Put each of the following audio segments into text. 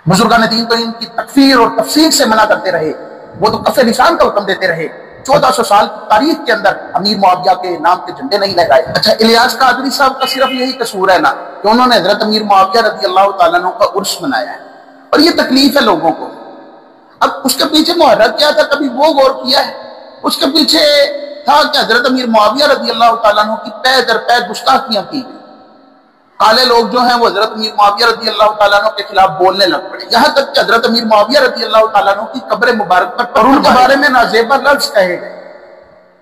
بزرگان دین تو ان کی تکفیر اور تفسیر سے منع کرتے رہے، وہ تو کف نشان کا حکم دیتے رہے۔ 1400 سال کی تاریخ کے اندر امیر معاویہ کے نام کے جھنڈے نہیں لہرائے۔ اچھا، الیاس قادری صاحب کا صرف یہی قصور ہے نا کہ انہوں نے حضرت امیر معاویہ رضی اللہ تعالیٰ عنہ کا عرس منایا ہے، اور یہ تکلیف ہے لوگوں کو۔ اب اس کے پیچھے محرک کیا تھا، کبھی وہ غور کیا ہے؟ اس کے پیچھے تھا کہ حضرت امیر معاویہ رضی اللہ تعالیٰ عنہ کی پے در پے گستاخیاں کی گئی۔ کالے لوگ جو ہیں وہ حضرت امیر معاویہ رضی اللہ تعالیٰ عنہ کے خلاف بولنے لگ پڑے، یہاں تک کہ حضرت امیر معاویہ رضی اللہ تعالیٰ عنہ کی قبر مبارک پر ان کے بارے میں نازیبا لفظ کہے گئے۔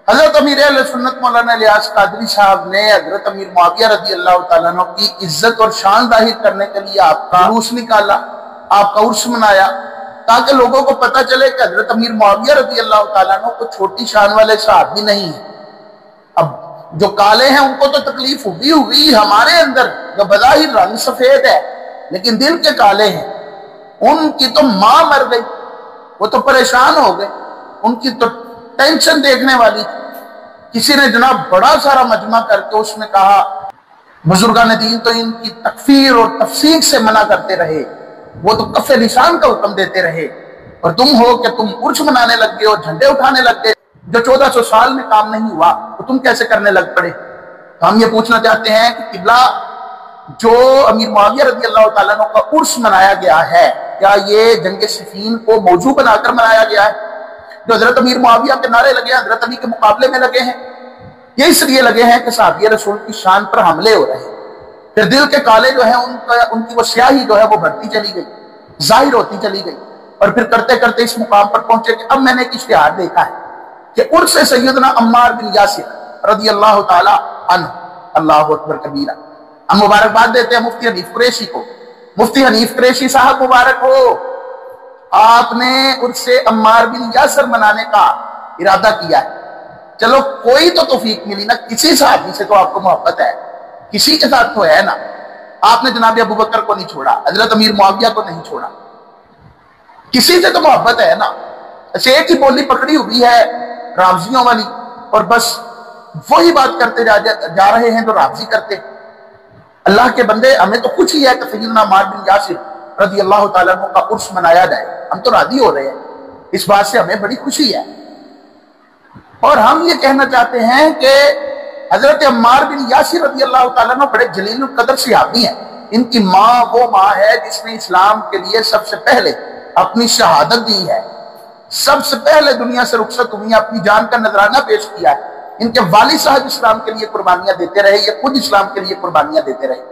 حضرت امیر اہل سنت مولانا الیاس قادری صاحب نے حضرت امیر معاویہ رضی اللہ تعالیٰ عنہ کی عزت اور شان ظاہر کرنے کے لیے آپ کا عرس نکالا، آپ کا عرس منایا، تاکہ لوگوں کو پتہ چلے کہ حضرت امیر معاویہ رضی اللہ تعالیٰ عنہ کو چھوٹی شان والے صحابی نہیں ہیں۔ اب جو کالے ہیں ان کو تو تکلیف ہوئی، ہمارے اندر جو بظاہر رنگ سفید ہے لیکن دل کے کالے ہیں، ان کی تو ماں مر گئی، وہ تو پریشان ہو گئے، ان کی تو ٹینشن دیکھنے والی تھی۔ کسی نے جناب بڑا سارا مجمع کر کے اس میں کہا بزرگان دین تو ان کی تکفیر اور تفسیق سے منع کرتے رہے، وہ تو کف نشان کا حکم دیتے رہے، اور تم ہو کہ تم عرس منانے لگ گئے اور جھنڈے اٹھانے لگ گئے، جو 1400 سال میں کام نہیں ہوا تو تم کیسے کرنے لگ پڑے؟ تو ہم یہ پوچھنا چاہتے ہیں کہ قبلہ جو امیر معاویہ رضی اللہ تعالیٰ عنہ کا عرس منایا گیا ہے، کیا یہ جنگ صفین کو موضوع بنا کر منایا گیا ہے؟ جو حضرت امیر معاویہ کے نعرے لگے ہیں حضرت علی کے مقابلے میں لگے ہیں، یہ اس لیے لگے ہیں کہ صحابی رسول کی شان پر حملے ہو رہے ہیں۔ پھر دل کے کالے جو ہیں ان کی وہ سیاہی جو ہے وہ بڑھتی چلی گئی، ظاہر ہوتی چلی گئی، اور پھر کرتے کرتے اس مقام پر پہنچے کہ اب میں نے ایک اشتہار دیکھا ہے کہ عرس سیدنا عمار بن یاسر رضی اللہ تعالی عنہ، اللہ اکبر کبیرہ۔ ہم مبارکباد دیتے ہیں مفتی حنیف قریشی کو، مفتی حنیف قریشی صاحب مبارک ہو، آپ نے عرس عمار بن یاسر منانے کا ارادہ کیا ہے۔ چلو کوئی تو توفیق ملی نا، کسی صحابی سے تو آپ کو محبت ہے، کسی کے ساتھ تو ہے نا۔ آپ نے جناب ابو بکر کو نہیں چھوڑا، حضرت امیر معاویہ کو نہیں چھوڑا، کسی سے تو محبت ہے نا۔ اچھا، ایک ہی بولی پکڑی ہوئی ہے رافضیوں والی، اور بس وہی بات کرتے جا رہے ہیں جو رافضی کرتے۔ اللہ کے بندے، ہمیں تو کچھ ہی ہے کہ سیدنا عمار بن یاسر رضی اللہ تعالیٰ عنہ کا عرس منایا جائے، ہم تو راضی ہو رہے ہیں، اس بات سے ہمیں بڑی خوشی ہے۔ اور ہم یہ کہنا چاہتے ہیں کہ حضرت عمار بن یاسر رضی اللہ تعالیٰ عنہ بڑے جلیل القدر صحابی ہیں۔ ان کی ماں وہ ماں ہے جس نے اسلام کے لیے سب سے پہلے اپنی شہادت دی ہے، سب سے پہلے دنیا سے رخصت ہوئی، اپنی جان کا نذرانہ پیش کیا ہے۔ ان کے والد صاحب اسلام کے لیے قربانیاں دیتے رہے، یہ خود اسلام کے لیے قربانیاں دیتے رہے۔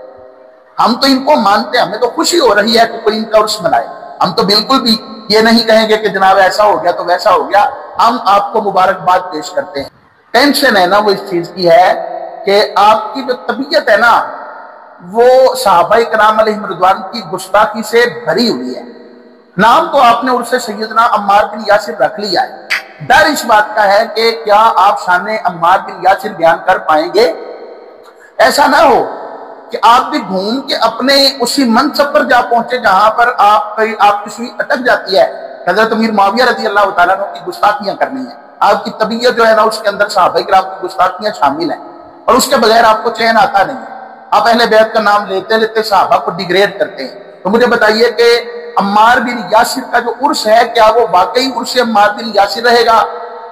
ہم تو ان کو مانتے ہیں، ہمیں تو خوشی ہو رہی ہے کہ کوئی ان کا عرس منائے۔ ہم تو بالکل بھی یہ نہیں کہیں گے کہ جناب ایسا ہو گیا تو ویسا ہو گیا، ہم آپ کو مبارکباد پیش کرتے ہیں۔ ٹینشن ہے نا وہ اس چیز کی ہے کہ آپ کی جو طبیعت ہے نا وہ صحابہ کرام علیہم رضوان کی گستاخی سے بھری ہوئی ہے۔ نام تو آپ نے عرس سیدنا عمار بن یاسر رکھ لیا ہے، ڈر اس بات کا ہے کہ کیا آپ شان عمار بن یاسر بیان کر پائیں گے؟ ایسا نہ ہو کہ آپ بھی گھوم کے اپنے اسی منصب پر جا پہنچے جہاں پر آپ کی سوئی اٹک جاتی ہے۔ حضرت امیر معاویہ رضی اللہ تعالیٰ عنہ کی گستاخیاں کرنی ہیں، آپ کی طبیعت جو ہے نا اس کے اندر صحابہ کرام کی گستاخیاں شامل ہیں، اور اس کے بغیر آپ کو چین آتا نہیں ہے۔ آپ اہل بیت کا نام لیتے لیتے صحابہ کو ڈیگریڈ کرتے ہیں۔ تو مجھے بتائیے کہ عمار بن یاسر کا جو عرس ہے کیا وہ واقعی عرس عمار بن یاسر رہے گا،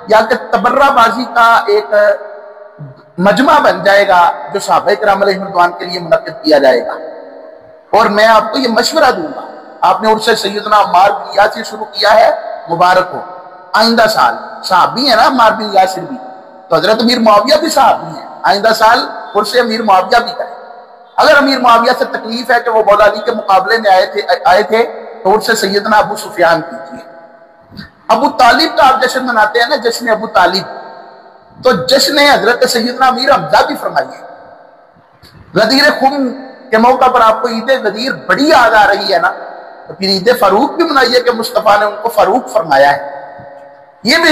یا کہ تبرہ بازی کا ایک مجمع بن جائے گا جو صحابہ کرام علیہ رضوان کے لیے منعقد کیا جائے گا؟ اور میں آپ کو یہ مشورہ دوں گا، آپ نے عرس سیدنا عمار بن یاسر شروع کیا ہے، مبارک ہو۔ آئندہ سال صحابی ہے نا عمار بن یاسر بھی، تو حضرت امیر معاویہ بھی صحابی ہیں، آئندہ سال عرس امیر معاویہ بھی کریں۔ اگر امیر معاویہ سے تکلیف ہے کہ وہ مولا علی کے مقابلے میں آئے تھے تو عرس سیدنا ابو سفیان کیجیے۔ ابو طالب کا آپ جشن مناتے ہیں نا، جشن ابو طالب، تو جشن حضرت سیدنا امیر حمزہ بھی فرمائیے۔ غدیر خم کے موقع پر آپ کو عید غدیر بڑی یاد آ رہی ہے نا، تو پھر عید فاروق بھی منائیے کہ مصطفیٰ نے ان کو فاروق فرمایا ہے۔ یہ بھی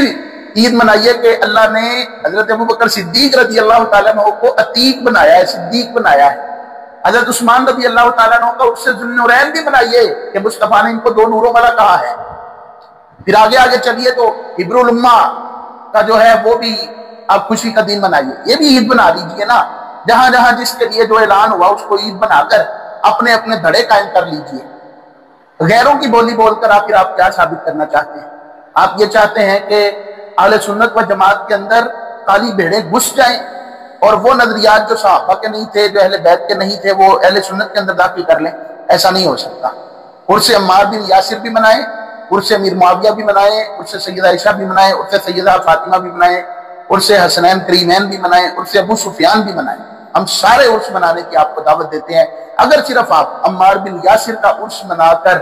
عید منائیے کہ اللہ نے حضرت ابو بکر صدیق رضی اللہ تعالیٰ عنہ کو عتیق بنایا ہے، صدیق بنایا ہے۔ حضرت عثمان رضی اللہ تعالیٰ عنہ کا عرس ذوالنورین بھی بنائیے کہ مصطفیٰ نے ان کو دو نوروں والا کہا ہے۔ پھر آگے چلیے تو ابر الامہ کا جو ہے وہ بھی آپ خوشی کا دن منائیے، یہ بھی عید بنا دیجئے نا، جہاں جہاں جس کے لیے جو اعلان ہوا اس کو عید بنا کر اپنے اپنے دھڑے قائم کر لیجئے۔ غیروں کی بولی بول کر آخر آپ کیا ثابت کرنا چاہتے ہیں؟ آپ یہ چاہتے ہیں کہ اہل سنت و جماعت کے اندر کالی بھیڑیں گھس جائیں اور وہ نظریات جو صحابہ کے نہیں تھے، جو اہل بیت کے نہیں تھے، وہ اہل سنت کے اندر داخل کر لیں؟ ایسا نہیں ہو سکتا۔ عرس عمار بن یاسر بھی منائیں، عرس امیر معاویہ بھی منائیں، عرس سیدہ عائشہ بھی منائیں، عرس سیدہ فاطمہ بھی منائیں، عرس حسنین کریمین بھی منائیں، عرس ابو سفیان بھی منائیں۔ ہم سارے عرس منانے کی آپ کو دعوت دیتے ہیں۔ اگر صرف آپ عمار بن یاسر کا عرس منا کر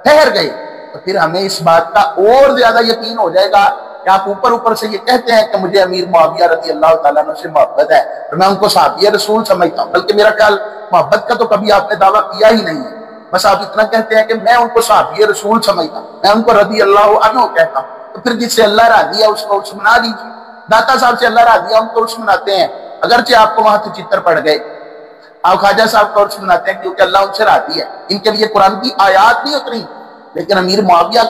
ٹھہر گئے تو پھر ہمیں اس بات کا اور زیادہ یقین ہو جائے گا کہ آپ اوپر سے یہ کہتے ہیں کہ مجھے امیر معاویہ رضی اللہ تعالیٰ عنہ سے محبت ہے اور میں ان کو صحابی رسول سمجھتا ہوں، بلکہ میرا خیال محبت کا تو کبھی آپ نے دعویٰ کیا ہی نہیں ہے، بس آپ اتنا کہتے ہیں کہ میں ان کو صحابی رسول سمجھتا ہوں، میں ان کو رضی اللہ عنہ کہتا ہوں۔ تو پھر جس سے اللہ راضی ہے اس کو عرس منا دیجیے۔ داتا صاحب سے اللہ راضی ہے ان کو عرس مناتے ہیں، اگرچہ آپ کو وہاں تو چتر پڑ گئے۔ آپ خواجہ صاحب کا عرس مناتے ہیں کیونکہ اللہ ان سے راضی ہے، ان کے لیے قرآن کی آیات نہیں اتری، لیکن امیر معاویہ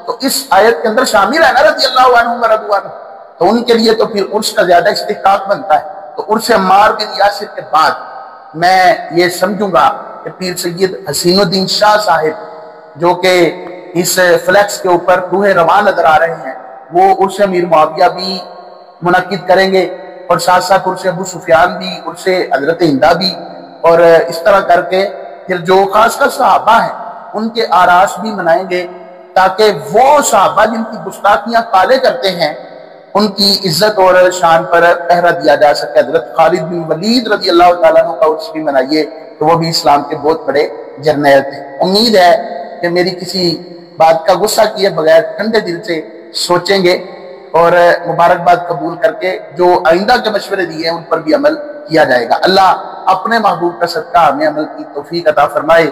تو اس آیت کے اندر شامل ہے نا، رضی اللہ عنہ ورضوا عنہ، تو ان کے لیے تو پھر عرس کا زیادہ استحقاق بنتا ہے۔ تو عرس عمار بن یاسر کے بعد میں یہ سمجھوں گا کہ پیر سید حسین الدین شاہ صاحب جو کہ اس فلیکس کے اوپر روح رواں نظر آ رہے ہیں، وہ عرس امیر معاویہ بھی منعقد کریں گے اور ساتھ ساتھ عرس ابو سفیان بھی، عرس حضرت ہندہ بھی، اور اس طرح کر کے پھر جو خاص کر صحابہ ہیں ان کے آراس بھی منائیں گے، تاکہ وہ صحابہ جن کی گستاخیاں کالے کرتے ہیں ان کی عزت اور شان پر پہرا دیا جا سکے۔ حضرت خالد بن ولید رضی اللہ تعالیٰ عنہ کا عرس بھی منائیے، تو وہ بھی اسلام کے بہت بڑے جرنیل تھے۔ امید ہے کہ میری کسی بات کا غصہ کیے بغیر ٹھنڈے دل سے سوچیں گے اور مبارکباد قبول کر کے جو آئندہ کے مشورے دیے ہیں ان پر بھی عمل کیا جائے گا۔ اللہ اپنے محبوب کا صدقہ ہمیں عمل کی توفیق عطا فرمائے۔